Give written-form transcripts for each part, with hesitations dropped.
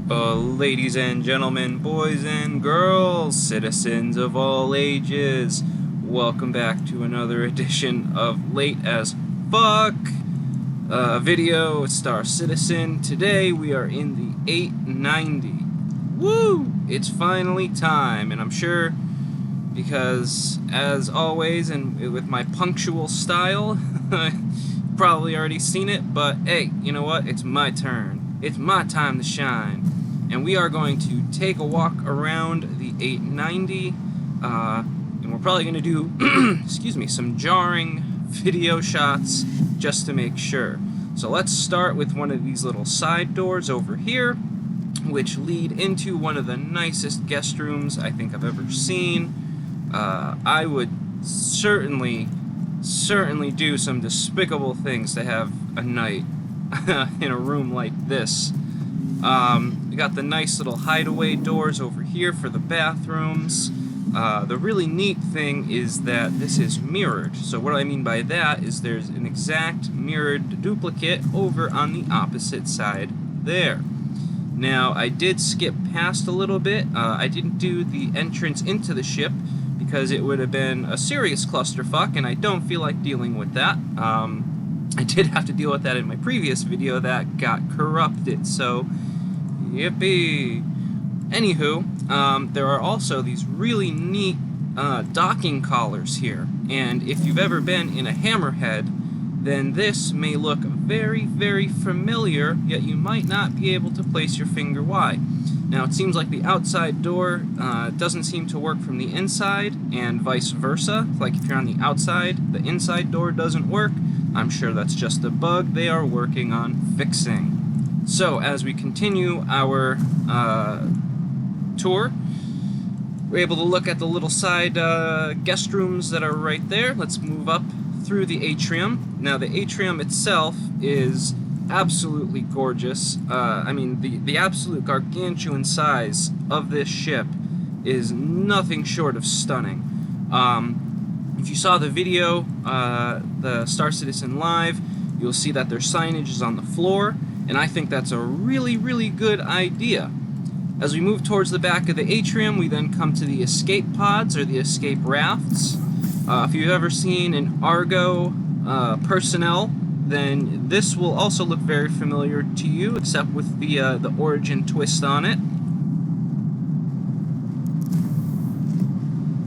Ladies and gentlemen, boys and girls, citizens of all ages, welcome back to another edition of Late as Fuck video, Star Citizen. Today we are in the 890. Woo! It's finally time, and I'm sure because, as always, and with my punctual style, you've probably already seen it, but hey, you know what? It's my turn. It's my time to shine. And we are going to take a walk around the 890, and we're probably going to do, excuse me, some jarring video shots just to make sure. So let's start with one of these little side doors over here, which lead into one of the nicest guest rooms I think I've ever seen. I would certainly do some despicable things to have a night in a room like this. We got the nice little hideaway doors over here for the bathrooms. The really neat thing is that this is mirrored. So what I mean by that is there's an exact mirrored duplicate over on the opposite side there. Now, I did skip past a little bit. I didn't do the entrance into the ship because it would have been a serious clusterfuck, and I don't feel like dealing with that. I did have to deal with that in my previous video that got corrupted, so yippee. Anywho, there are also these really neat docking collars here, and if you've ever been in a hammerhead, then this may look very, very familiar, yet you might not be able to place your finger why. Now, it seems like the outside door doesn't seem to work from the inside, and vice versa. Like if you're on the outside, the inside door doesn't work. I'm sure that's just a bug they are working on fixing. So, as we continue our tour, we're able to look at the little side guest rooms that are right there. Let's move up through the atrium. Now, the atrium itself is absolutely gorgeous. I mean, the absolute gargantuan size of this ship is nothing short of stunning. If you saw the video, the Star Citizen Live, you'll see that their signage is on the floor, and I think that's a really, really good idea. As we move towards the back of the atrium, we then come to the escape pods, or the escape rafts. If you've ever seen an Argo personnel, then this will also look very familiar to you, except with the origin twist on it.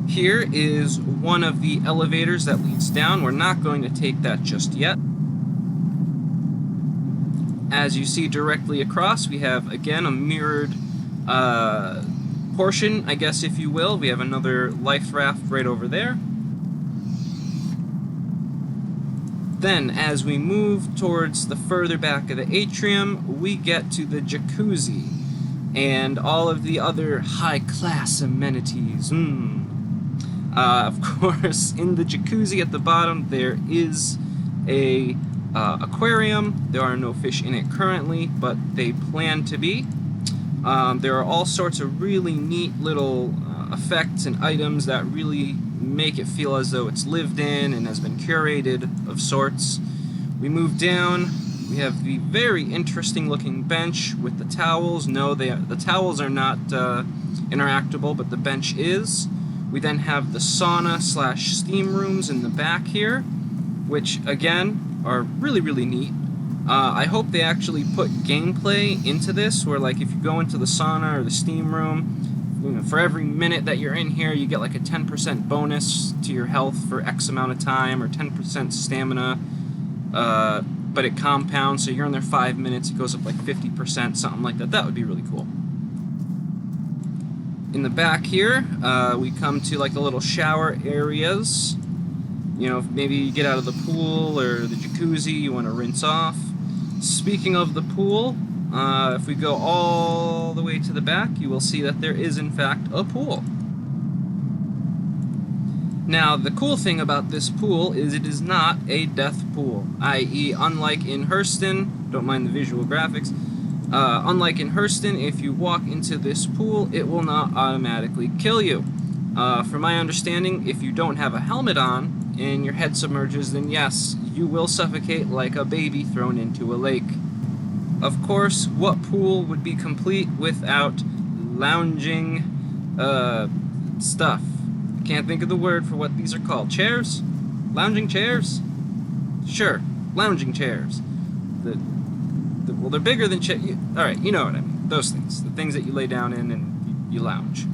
Here is one of the elevators that leads down. We're not going to take that just yet. As you see directly across, we have, again, a mirrored portion, I guess, if you will. We have another life raft right over there. Then, as we move towards the further back of the atrium, we get to the jacuzzi and all of the other high-class amenities. Of course, in the jacuzzi at the bottom, there is a aquarium. There are no fish in it currently, but they plan to be. There are all sorts of really neat little effects and items that really make it feel as though it's lived in and has been curated of sorts. We move down. We have the very interesting looking bench with the towels. No, the towels are not interactable, but the bench is. We then have the sauna / steam rooms in the back here, which again are really, really neat. I hope they actually put gameplay into this, where like if you go into the sauna or the steam room, you know, for every minute that you're in here, you get like a 10% bonus to your health for X amount of time, or 10% stamina, but it compounds, so you're in there 5 minutes, it goes up like 50%, something like that. That would be really cool. In the back here, we come to like the little shower areas. You know, maybe you get out of the pool or the jacuzzi, you want to rinse off. Speaking of the pool, if we go all the way to the back, you will see that there is in fact a pool. Now, the cool thing about this pool is it is not a death pool, i.e. unlike in Hurston, don't mind the visual graphics, unlike in Hurston, if you walk into this pool, it will not automatically kill you. From my understanding, if you don't have a helmet on and your head submerges, then yes, you will suffocate like a baby thrown into a lake. Of course, what pool would be complete without lounging stuff? I can't think of the word for what these are called. Chairs? Lounging chairs? Sure, lounging chairs. Well, they're bigger than chairs. Alright, you know what I mean. Those things. The things that you lay down in and you lounge.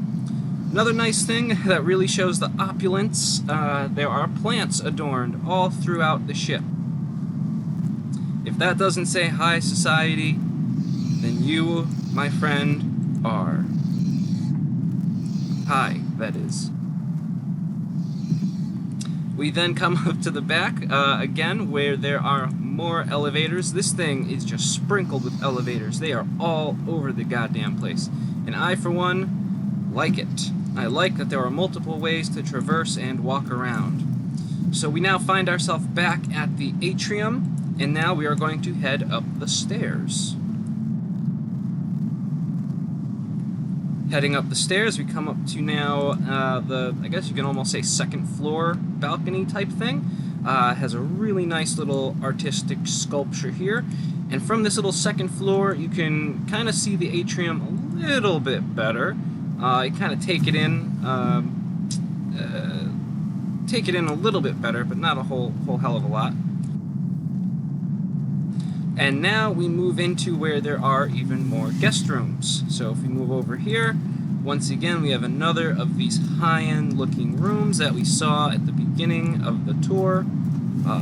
Another nice thing that really shows the opulence, there are plants adorned all throughout the ship. If that doesn't say high society, then you, my friend, are. High, that is. We then come up to the back, again, where there are more elevators. This thing is just sprinkled with elevators. They are all over the goddamn place. And I, for one, like it. I like that there are multiple ways to traverse and walk around. So we now find ourselves back at the atrium, and now we are going to head up the stairs. Heading up the stairs, we come up to now I guess you can almost say second floor balcony type thing. Has a really nice little artistic sculpture here. And from this little second floor, you can kind of see the atrium a little bit better. You kind of take it in a little bit better, but not a whole hell of a lot. And now we move into where there are even more guest rooms. So if we move over here, once again we have another of these high-end looking rooms that we saw at the beginning of the tour.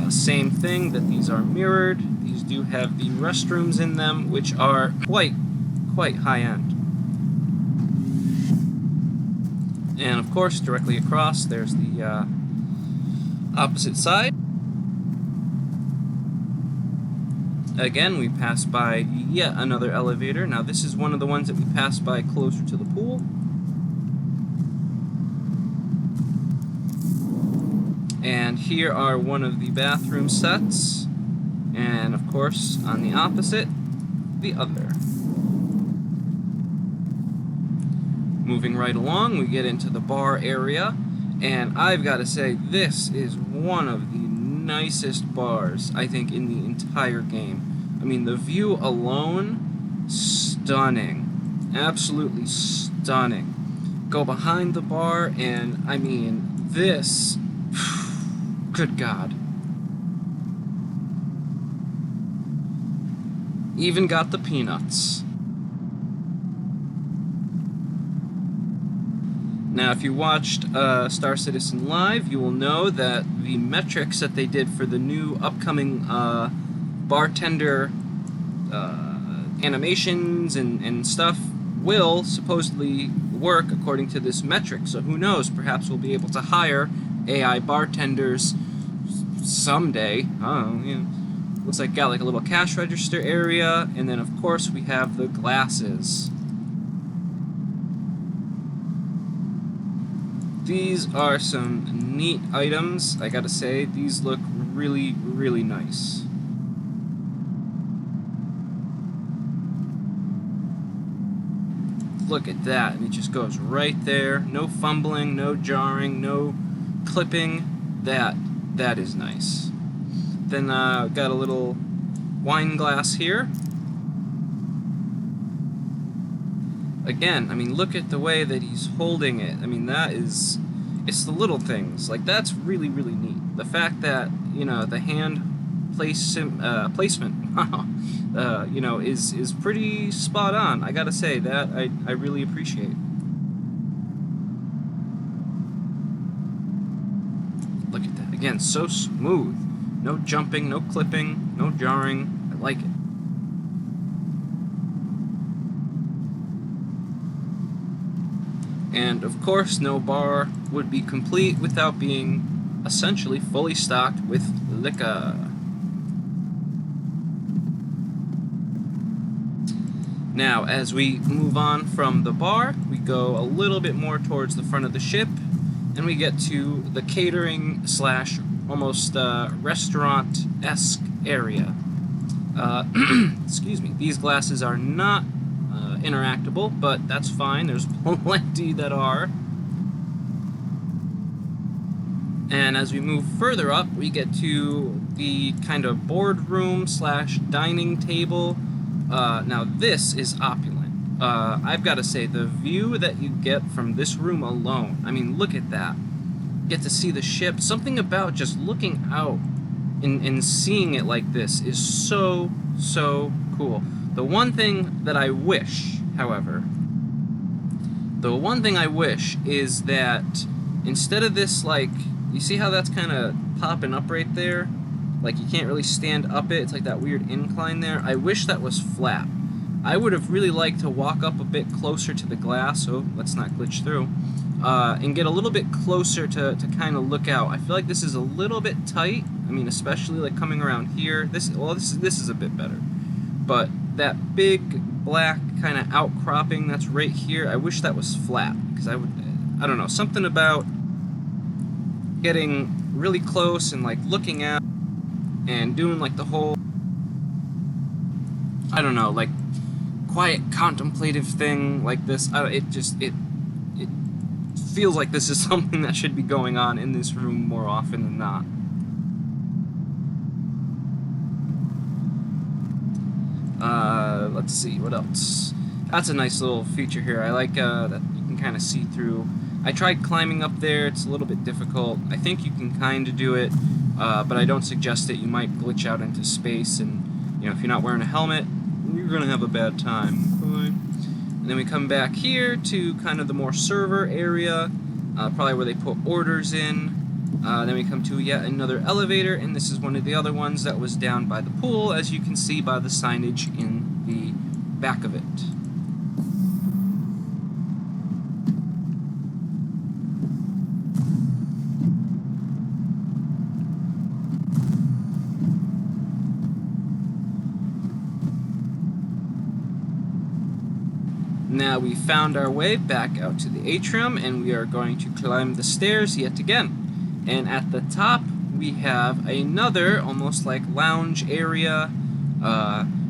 Same thing, that these are mirrored. These do have the restrooms in them, which are quite high-end. And of course, directly across, there's the opposite side. Again, we pass by yet another elevator. Now, this is one of the ones that we passed by closer to the pool. And here are one of the bathroom sets. And of course, on the opposite, the other. Moving right along, we get into the bar area, and I've got to say, this is one of the nicest bars, I think, in the entire game. I mean, the view alone, stunning. Absolutely stunning. Go behind the bar, and, I mean, this, good God. Even got the peanuts. Now, if you watched Star Citizen Live, you will know that the metrics that they did for the new upcoming bartender animations and stuff will supposedly work according to this metric. So who knows, perhaps we'll be able to hire AI bartenders someday. I don't know, you know. Looks like got like a little cash register area, and then of course we have the glasses. These are some neat items, I gotta say. These look really, really nice. Look at that, and it just goes right there. No fumbling, no jarring, no clipping. That is nice. Then got a little wine glass here. Again, I mean, look at the way that he's holding it. I mean, it's the little things. Like, that's really, really neat. The fact that, you know, the hand placement, you know, is pretty spot on. I gotta say, that I really appreciate. Look at that. Again, so smooth. No jumping, no clipping, no jarring. I like it. And of course, no bar would be complete without being essentially fully stocked with liquor. Now, as we move on from the bar, we go a little bit more towards the front of the ship, and we get to the catering slash almost restaurant-esque area. Excuse me. These glasses are not interactable, but that's fine. There's plenty that are. And as we move further up, we get to the kind of boardroom slash dining table Now this is opulent. I've got to say, the view that you get from this room alone, I mean, look at that. Get to see the ship. Something about just looking out and seeing it like this is so, so cool. The one thing that I wish, however, is that instead of this, like, you see how that's kind of popping up right there? Like, you can't really stand up it. It's like that weird incline there. I wish that was flat. I would have really liked to walk up a bit closer to the glass. Oh, let's not glitch through. And get a little bit closer to kind of look out. I feel like this is a little bit tight. I mean, especially like coming around here. This is a bit better. But that big black kind of outcropping that's right here, I wish that was flat. Because I don't know, something about getting really close and like looking out and doing like the whole, I don't know, like quiet contemplative thing like this. It feels like this is something that should be going on in this room more often than not. Let's see, what else? That's a nice little feature here. I like that you can kind of see through. I tried climbing up there. It's a little bit difficult. I think you can kind of do it, but I don't suggest it. You might glitch out into space, and you know, if you're not wearing a helmet, you're gonna have a bad time. And then we come back here to kind of the more server area, probably where they put orders in. Then we come to yet another elevator, and this is one of the other ones that was down by the pool, as you can see by the signage in the back of it. Now we found our way back out to the atrium, and we are going to climb the stairs yet again. And at the top we have another almost like lounge area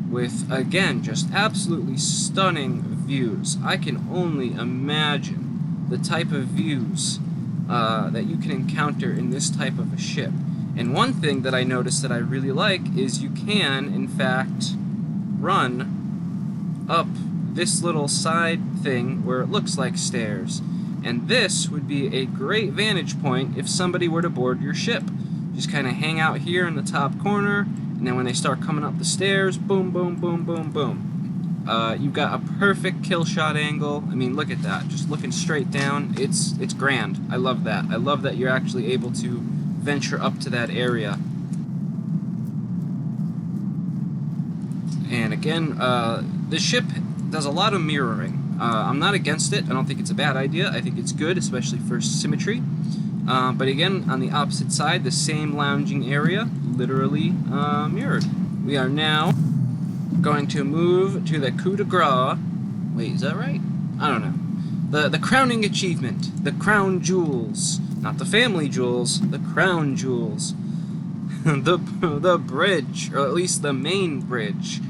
with, again, just absolutely stunning views. I can only imagine the type of views that you can encounter in this type of a ship. And one thing that I noticed that I really like is you can, in fact, run up this little side thing where it looks like stairs. And this would be a great vantage point if somebody were to board your ship. Just kind of hang out here in the top corner, and then when they start coming up the stairs, boom, boom, boom, boom, boom. You've got a perfect kill shot angle. I mean, look at that. Just looking straight down. It's grand. I love that. I love that you're actually able to venture up to that area. And again, the ship does a lot of mirroring. I'm not against it. I don't think it's a bad idea. I think it's good, especially for symmetry. But again, on the opposite side, the same lounging area, literally mirrored. We are now going to move to the coup de grace. Wait, is that right? I don't know. The crowning achievement, the crown jewels. Not the family jewels, the crown jewels. the bridge, or at least the main bridge.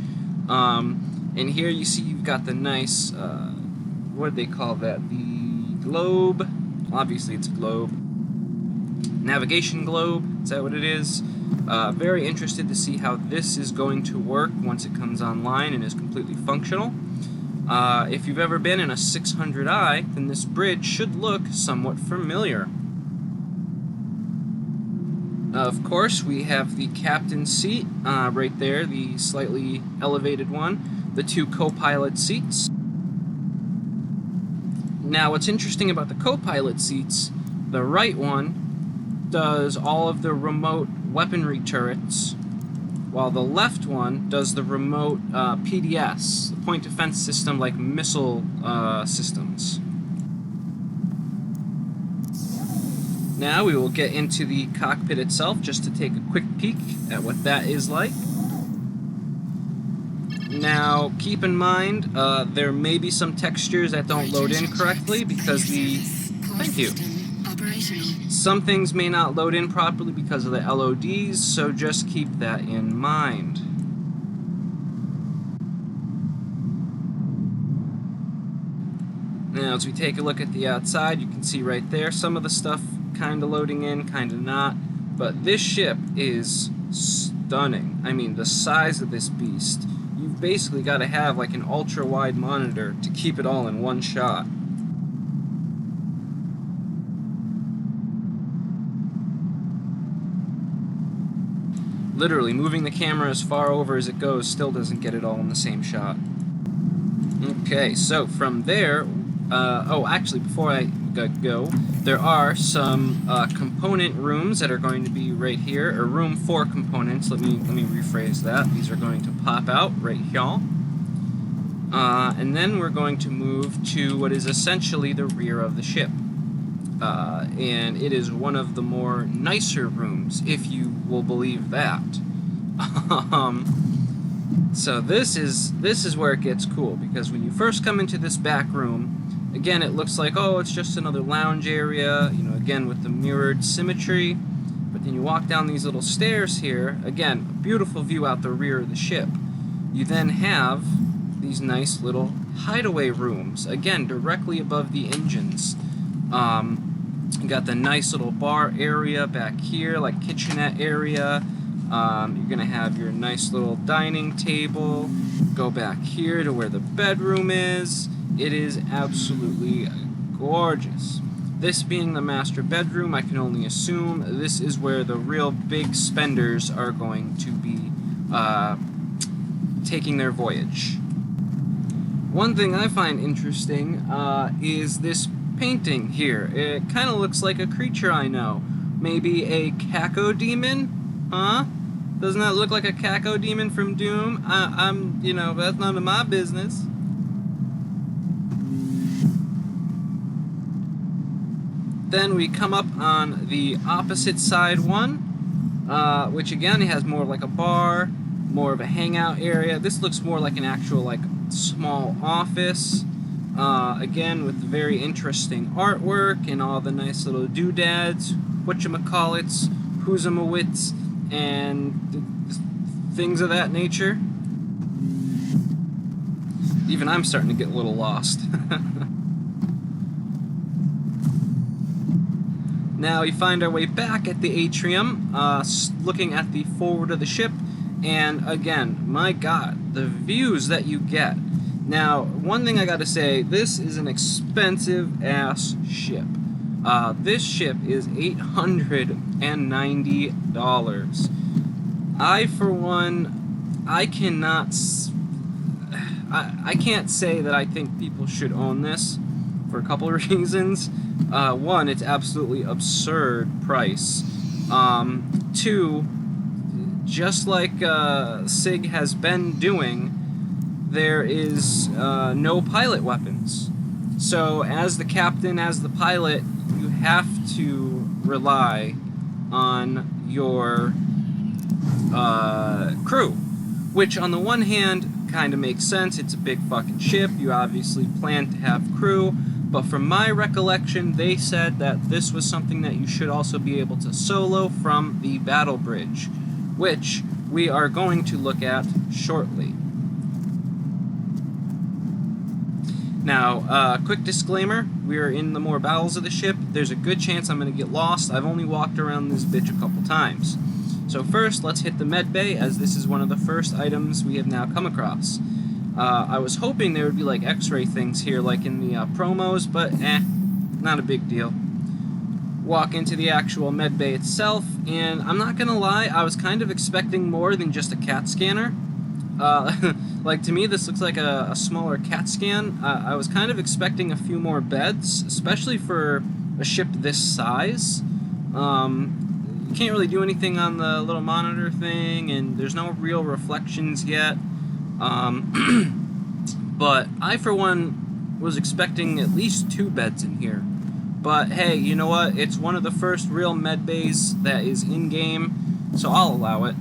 And here you see you've got the nice, what do they call that? The globe. Obviously it's a globe. Navigation globe, is that what it is? Very interested to see how this is going to work once it comes online and is completely functional. If you've ever been in a 600i, then this bridge should look somewhat familiar. Of course, we have the captain's seat right there, the slightly elevated one, the two co-pilot seats. Now, what's interesting about the co-pilot seats, the right one does all of the remote weaponry turrets, while the left one does the remote PDS, the point defense system, like missile systems. Now we will get into the cockpit itself just to take a quick peek at what that is like. Now, keep in mind, there may be some textures that don't load in correctly because the... Thank you. Some things may not load in properly because of the LODs, so just keep that in mind. Now, as we take a look at the outside, you can see right there some of the stuff kind of loading in, kind of not. But this ship is stunning. I mean, the size of this beast. you've basically got to have like an ultra-wide monitor to keep it all in one shot. Literally, moving the camera as far over as it goes still doesn't get it all in the same shot. Okay, so from there, oh, actually, before I go, there are some component rooms that are going to be right here, or room for components. Let me rephrase that. These are going to pop out right here. And then we're going to move to what is essentially the rear of the ship. And it is one of the more nicer rooms, if you will believe that. So this is where it gets cool, because when you first come into this back room, again, it looks like, oh, it's just another lounge area, you know, again with the mirrored symmetry. But then you walk down these little stairs here, again, a beautiful view out the rear of the ship. You then have these nice little hideaway rooms, again, directly above the engines. You got the nice little bar area back here, like kitchenette area. You're gonna have your nice little dining table. Go back here to where the bedroom is. It is absolutely gorgeous. This being the master bedroom, I can only assume this is where the real big spenders are going to be taking their voyage. One thing I find interesting is this painting here. It kind of looks like a creature I know. Maybe a cacodemon? Huh? Doesn't that look like a cacodemon from Doom? I'm, you know, that's none of my business. Then we come up on the opposite side one, which again has more of like a bar, more of a hangout area. This looks more like an actual like small office. Again, with very interesting artwork and all the nice little doodads, whatchamacallits, who'samawits, and things of that nature. Even I'm starting to get a little lost. Now we find our way back at the atrium, looking at the forward of the ship, and again, my god, the views that you get. Now, one thing I gotta say, this is an expensive-ass ship. This ship is $890. I, for one, I can't say that I think people should own this for a couple of reasons. One, it's absolutely absurd price. Two, just like SIG has been doing, there is no pilot weapons. So as the captain, as the pilot, you have to rely on your crew, which on the one hand kind of makes sense. It's a big fucking ship. You obviously plan to have crew, but from my recollection, they said that this was something that you should also be able to solo from the battle bridge, which we are going to look at shortly. Now, quick disclaimer, we are in the more bowels of the ship. There's a good chance I'm going to get lost. I've only walked around this bitch a couple times. So first, let's hit the med bay, as this is one of the first items we have now come across. I was hoping there would be like x-ray things here, like in the promos, but not a big deal. Walk into the actual med bay itself, and I'm not going to lie, I was kind of expecting more than just a CAT scanner. Like, to me, this looks like a smaller CAT scan. I was kind of expecting a few more beds, especially for a ship this size. You can't really do anything on the little monitor thing, and there's no real reflections yet. But I, for one, was expecting at least 2 beds in here. But hey, you know what? It's one of the first real med bays that is in-game, so I'll allow it.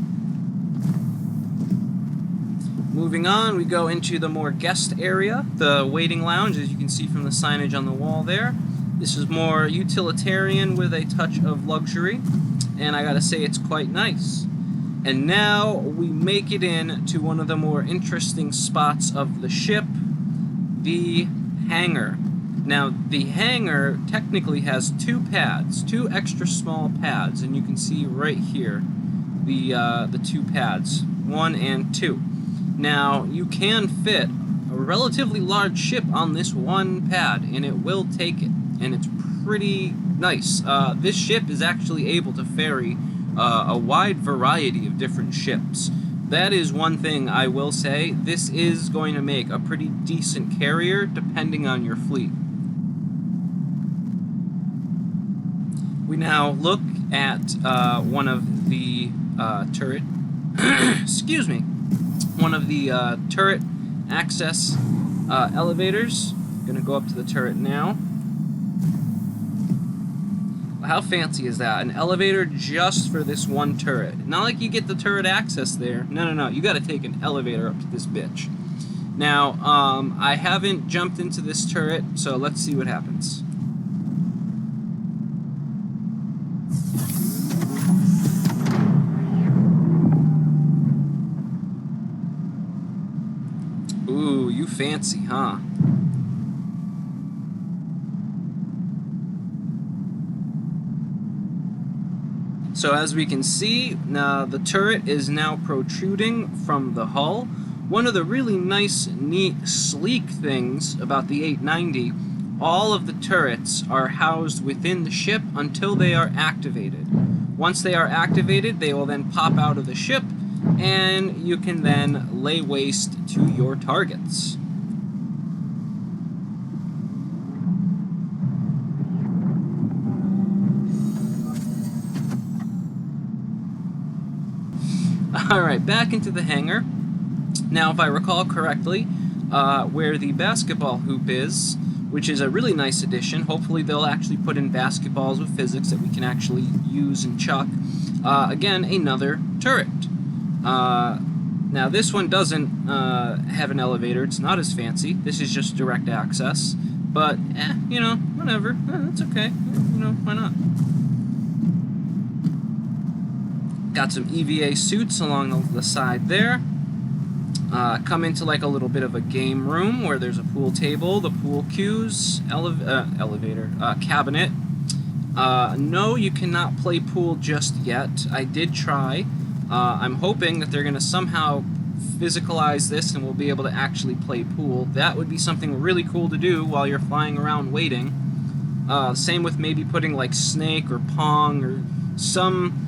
Moving on, we go into the more guest area, the waiting lounge, as you can see from the signage on the wall there. This is more utilitarian with a touch of luxury, and I gotta say it's quite nice. And now we make it in to one of the more interesting spots of the ship, the hangar. Now, the hangar technically has 2 pads, 2 extra small pads, and you can see right here the 2 pads, 1 and 2. Now, you can fit a relatively large ship on this one pad, and it will take it, and it's pretty nice. This ship is actually able to ferry a wide variety of different ships. That is one thing I will say. This is going to make a pretty decent carrier depending on your fleet. We now look at one of the turret excuse me, one of the turret access elevators. Gonna go up to the turret now. How fancy is that? An elevator just for this one turret. Not like you get the turret access there. No. You gotta take an elevator up to this bitch. Now, I haven't jumped into this turret, so let's see what happens. Ooh, you fancy, huh? So as we can see, the turret is now protruding from the hull. One of the really nice, neat, sleek things about the 890, all of the turrets are housed within the ship until they are activated. Once they are activated, they will then pop out of the ship, and you can then lay waste to your targets. Alright, back into the hangar. Now, if I recall correctly, where the basketball hoop is, which is a really nice addition, hopefully they'll actually put in basketballs with physics that we can actually use and chuck. Again, another turret. Now, this one doesn't have an elevator. It's not as fancy. This is just direct access. But, you know, whatever. It's okay. You know, why not? Got some EVA suits along the side there. Come into like a little bit of a game room where there's a pool table, the pool cues, elevator, cabinet. No, you cannot play pool just yet. I did try. I'm hoping that they're going to somehow physicalize this and we'll be able to actually play pool. That would be something really cool to do while you're flying around waiting. Same with maybe putting like Snake or Pong or some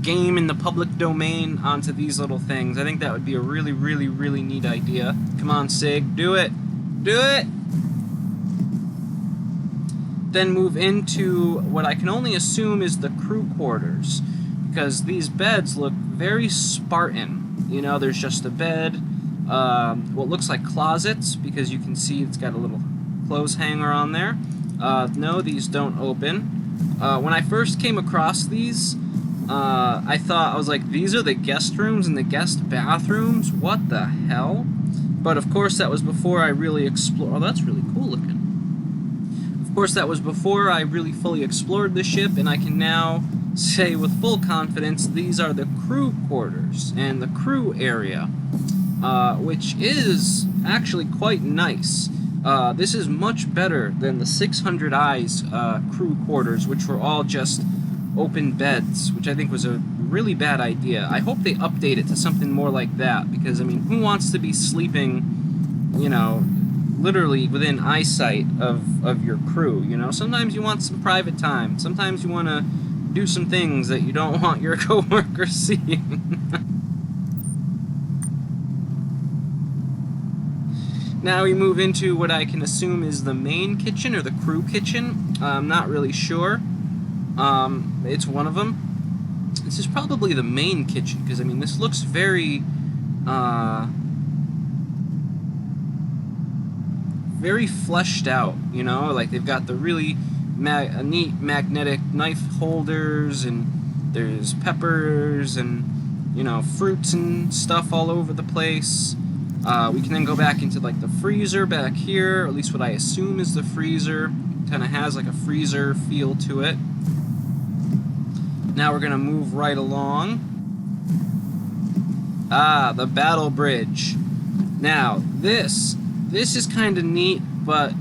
game in the public domain onto these little things. I think that would be a really, really, really neat idea. Come on, Sig, do it! Do it! Then move into what I can only assume is the crew quarters, because these beds look very Spartan. You know, there's just a bed, what looks like closets, because you can see it's got a little clothes hanger on there. No, these don't open. When I first came across these, I was like, these are the guest rooms and the guest bathrooms? What the hell? But of course that was before I really explored. Oh, that's really cool looking. Of course that was before I really fully explored the ship, and I can now say with full confidence these are the crew quarters and the crew area, which is actually quite nice. This is much better than the 600 Eyes crew quarters, which were all just open beds, which I think was a really bad idea. I hope they update it to something more like that, because, I mean, who wants to be sleeping, you know, literally within eyesight of your crew, you know? Sometimes you want some private time. Sometimes you want to do some things that you don't want your coworkers seeing. Now we move into what I can assume is the main kitchen, or the crew kitchen. I'm not really sure. It's one of them. This is probably the main kitchen, because, I mean, this looks very, very fleshed out, you know? Like, they've got the really neat magnetic knife holders, and there's peppers and, you know, fruits and stuff all over the place. We can then go back into, like, the freezer back here, or at least what I assume is the freezer. Kind of has, like, a freezer feel to it. Now we're going to move right along. The battle bridge. Now, this is kind of neat, but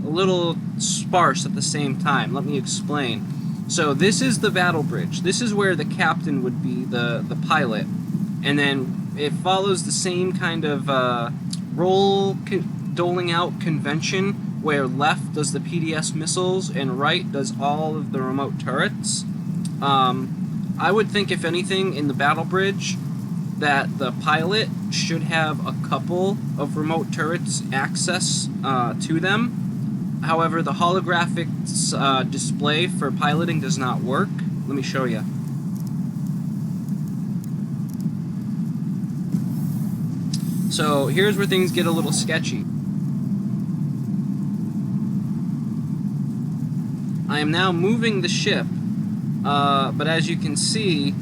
a little sparse at the same time. Let me explain. So this is the battle bridge. This is where the captain would be, the pilot. And then it follows the same kind of doling out convention, where left does the PDS missiles and right does all of the remote turrets. I would think, if anything, in the battle bridge, that the pilot should have a couple of remote turrets access to them. However, the holographic display for piloting does not work. Let me show you. So here's where things get a little sketchy. I am now moving the ship, but as you can see,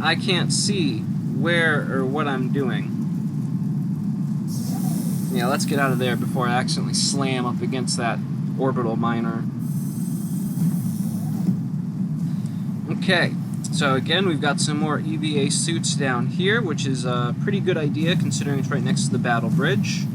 I can't see where or what I'm doing. Yeah, let's get out of there before I accidentally slam up against that orbital miner. Okay, so again, we've got some more EVA suits down here, which is a pretty good idea considering it's right next to the battle bridge.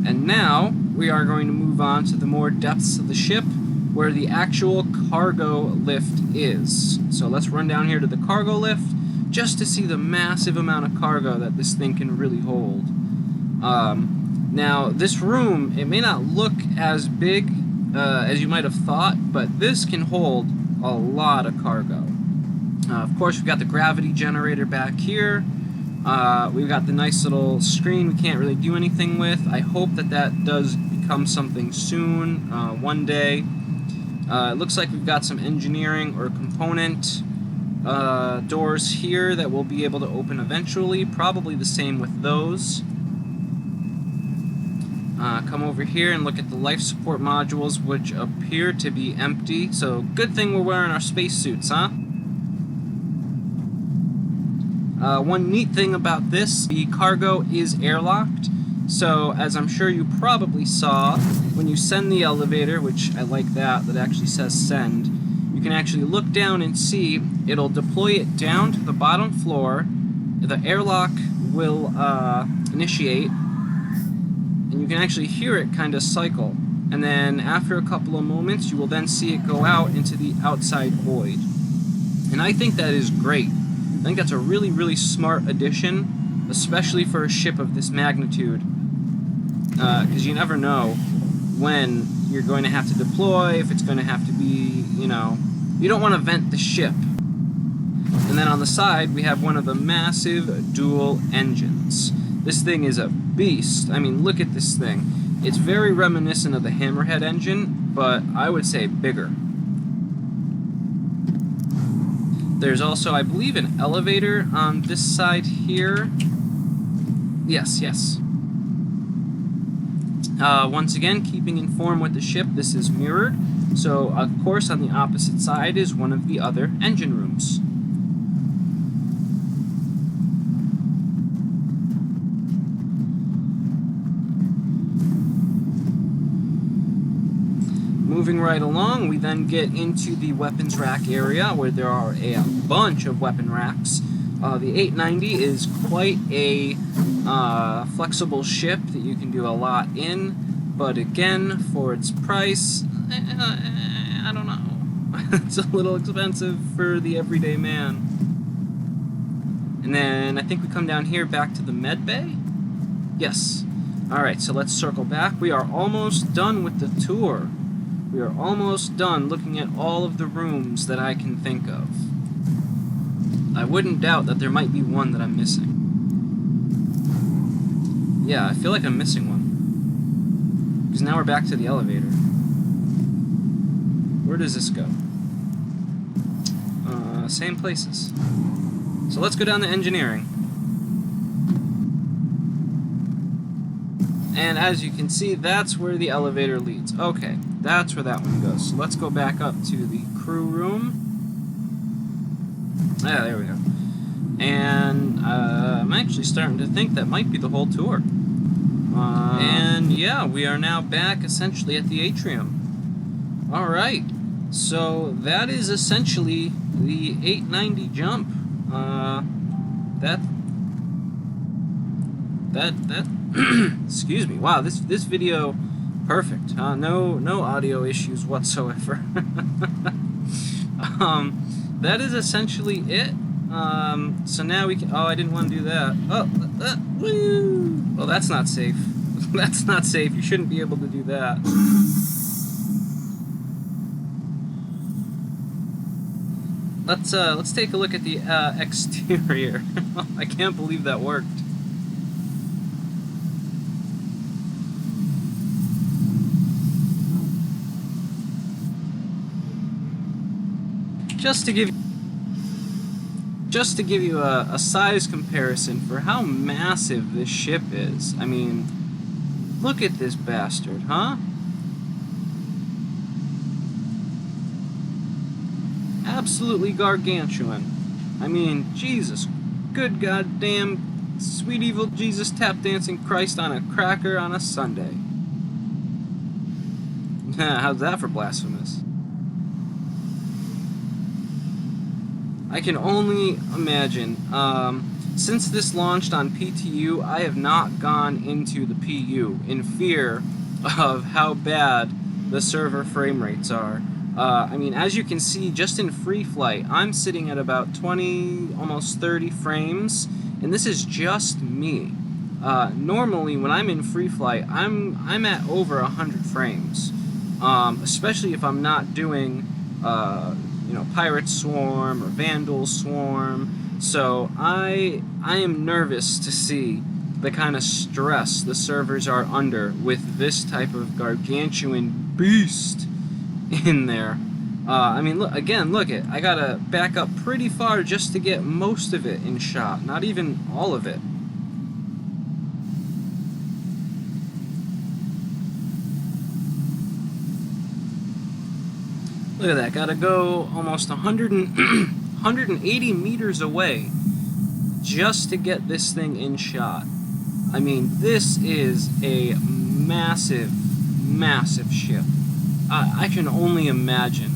And now we are going to move on to the more depths of the ship, where the actual cargo lift is. So let's run down here to the cargo lift just to see the massive amount of cargo that this thing can really hold. Now, this room, it may not look as big as you might have thought, but this can hold a lot of cargo. Of course, we've got the gravity generator back here. We've got the nice little screen we can't really do anything with. I hope that that does become something soon, one day. It looks like we've got some engineering or component doors here that we'll be able to open eventually. Probably the same with those. Come over here and look at the life support modules, which appear to be empty. So good thing we're wearing our spacesuits, huh? One neat thing about this, the cargo is airlocked. So, as I'm sure you probably saw, when you send the elevator, which I like that actually says send, you can actually look down and see it'll deploy it down to the bottom floor, the airlock will initiate, and you can actually hear it kind of cycle. And then after a couple of moments, you will then see it go out into the outside void. And I think that is great. I think that's a really, really smart addition, especially for a ship of this magnitude. Because you never know when you're going to have to deploy, if it's going to have to be, you know, you don't want to vent the ship. And then on the side, we have one of the massive dual engines. This thing is a beast. I mean, look at this thing. It's very reminiscent of the Hammerhead engine, but I would say bigger. There's also, I believe, an elevator on this side here. Yes, yes. Once again, keeping informed with the ship, this is mirrored. So, of course, on the opposite side is one of the other engine rooms. Moving right along, we then get into the weapons rack area, where there are a bunch of weapon racks. The 890 is quite a flexible ship that you can do a lot in, but again, for its price, I don't know. It's a little expensive for the everyday man. And then I think we come down here back to the med bay? Yes. Alright, so let's circle back. We are almost done with the tour. We are almost done looking at all of the rooms that I can think of. I wouldn't doubt that there might be one that I'm missing. Yeah, I feel like I'm missing one. Because now we're back to the elevator. Where does this go? Same places. So let's go down to engineering. And as you can see, that's where the elevator leads. Okay, that's where that one goes. So let's go back up to the crew room. Yeah, there we go. And I'm actually starting to think that might be the whole tour. And yeah, we are now back essentially at the atrium. Alright, so that is essentially the 890 jump. Excuse me. Wow, this video, perfect. No audio issues whatsoever. That is essentially it. So now we can... Oh, I didn't want to do that. Oh, woo! Well, that's not safe. That's not safe. You shouldn't be able to do that. Let's take a look at the exterior. I can't believe that worked. Just to give you a size comparison for how massive this ship is. I mean, look at this bastard, huh? Absolutely gargantuan. I mean, Jesus, good goddamn sweet evil Jesus tap dancing Christ on a cracker on a Sunday. How's that for blasphemous? I can only imagine. Since this launched on PTU, I have not gone into the PU in fear of how bad the server frame rates are. I mean, as you can see, just in free flight, I'm sitting at about 20, almost 30 frames, and this is just me. Normally, when I'm in free flight, I'm at over 100 frames, especially if I'm not doing, you know, Pirate Swarm or Vandal Swarm. So I am nervous to see the kind of stress the servers are under with this type of gargantuan beast in there. I mean, look again. Look it. I gotta back up pretty far just to get most of it in shot. Not even all of it. Look at that. Gotta go almost 180 meters away just to get this thing in shot. I mean, this is a massive, massive ship. I can only imagine.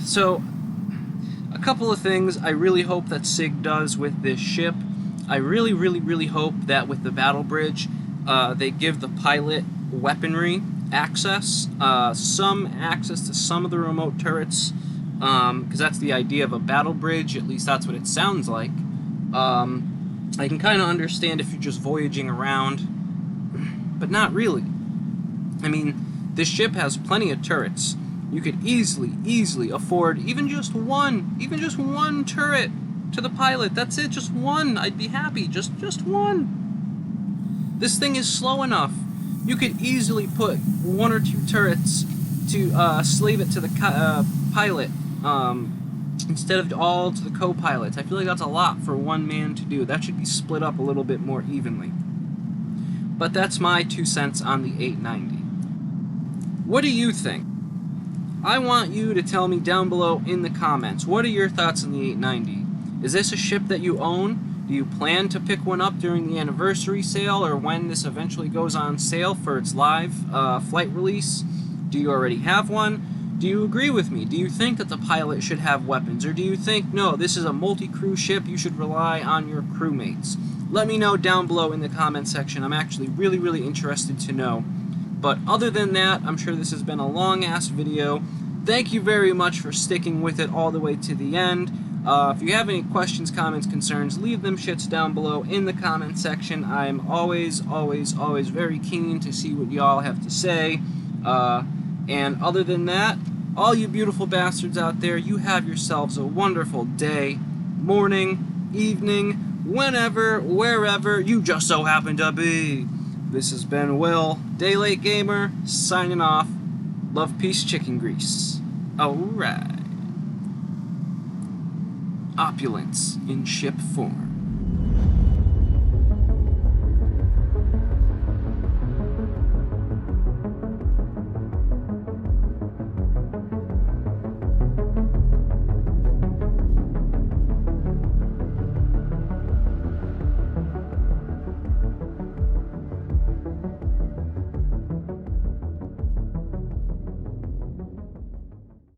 So, a couple of things I really hope that SIG does with this ship. I really, really, really hope that with the battle bridge, they give the pilot weaponry access, some access to some of the remote turrets, because that's the idea of a battle bridge. At least that's what it sounds like. I can kind of understand if you're just voyaging around, but not really. I mean, this ship has plenty of turrets. You could easily afford even just one turret to the pilot. That's it, just one. I'd be happy, just one. This thing is slow enough. You could easily put one or two turrets to slave it to the pilot, instead of all to the co-pilots. I feel like that's a lot for one man to do. That should be split up a little bit more evenly. But that's my 2 cents on the 890. What do you think? I want you to tell me down below in the comments. What are your thoughts on the 890? Is this a ship that you own? Do you plan to pick one up during the anniversary sale or when this eventually goes on sale for its live flight release? Do you already have one? Do you agree with me? Do you think that the pilot should have weapons? Or do you think, no, this is a multi-crew ship, you should rely on your crewmates? Let me know down below in the comment section. I'm actually really, really interested to know. But other than that, I'm sure this has been a long-ass video. Thank you very much for sticking with it all the way to the end. If you have any questions, comments, concerns, leave them shits down below in the comment section. I'm always very keen to see what y'all have to say. And other than that, all you beautiful bastards out there, you have yourselves a wonderful day, morning, evening, whenever, wherever you just so happen to be. This has been Will, Daylight Gamer, signing off. Love, peace, chicken grease. Alright. Opulence in ship form.